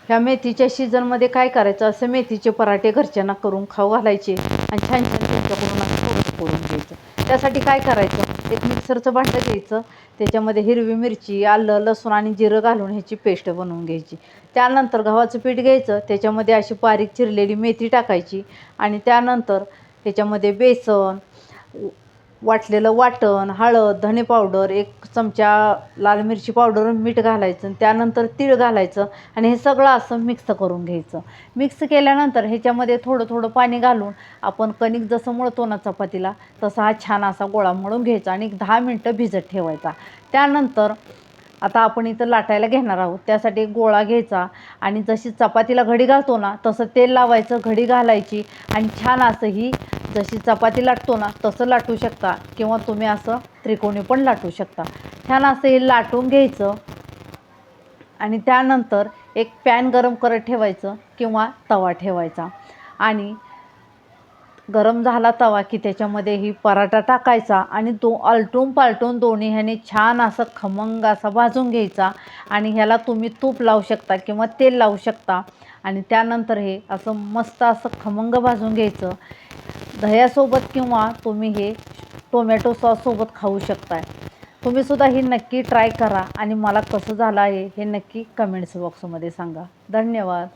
ह्या मेथीच्या सीझनमध्ये काय करायचं, असं मेथीचे पराठे घरच्यांना करून खाऊ घालायचे आणि छान छान त्यांच्याकडून असं थोडंसं करून घ्यायचं. त्यासाठी काय करायचं, एक मिक्सरचं भांडं घ्यायचं, त्याच्यामध्ये हिरवी मिरची, आलं, लसूण आणि जिरं घालून ह्याची पेस्ट बनवून घ्यायची. त्यानंतर गव्हाचं पीठ घ्यायचं, त्याच्यामध्ये अशी बारीक चिरलेली मेथी टाकायची आणि त्यानंतर त्याच्यामध्ये बेसन, वाटलेलं वाटण, हळद, धणे पावडर, 1 चमचा लाल मिरची पावडर, मीठ घालायचं आणि त्यानंतर तीळ घालायचं आणि हे सगळं असं मिक्स करून घ्यायचं. मिक्स केल्यानंतर ह्याच्यामध्ये थोडं थोडं पाणी घालून आपण कणिक जसं मळतो ना चपातीला, तसा हा छान असा गोळा मळून घ्यायचा आणि 10 मिनटं भिजत ठेवायचा. त्यानंतर आता आपण इथं लाटायला घेणार आहोत, त्यासाठी एक गोळा घ्यायचा आणि जशी चपातीला घडी घालतो ना तसं तेल लावायचं, घडी घालायची आणि छान असं ही जशी चपाती लाटतो ना तसं लाटू शकता किंवा तुम्ही असं त्रिकोणी पण लाटू शकता. छान असं हे लाटून घ्यायचं आणि त्यानंतर एक पॅन गरम करत ठेवायचं किंवा तवा ठेवायचा आणि गरम झाला तवा की त्याच्यामध्ये ही पराठा टाकायचा आणि तो आलटून पालटून दोन्ही ह्याने छान असं खमंग असा भाजून घ्यायचा आणि ह्याला तुम्ही तूप लावू शकता किंवा तेल लावू शकता आणि त्यानंतर हे असं मस्त असं खमंग भाजून घ्यायचं. दह्यासोबत किंवा तुम्ही हे टोमॅटो सॉससोबत खाऊ शकताय. तुम्हीसुद्धा ही नक्की ट्राय करा आणि मला कसं झालं आहे हे नक्की कमेंट्स बॉक्समध्ये सांगा. धन्यवाद.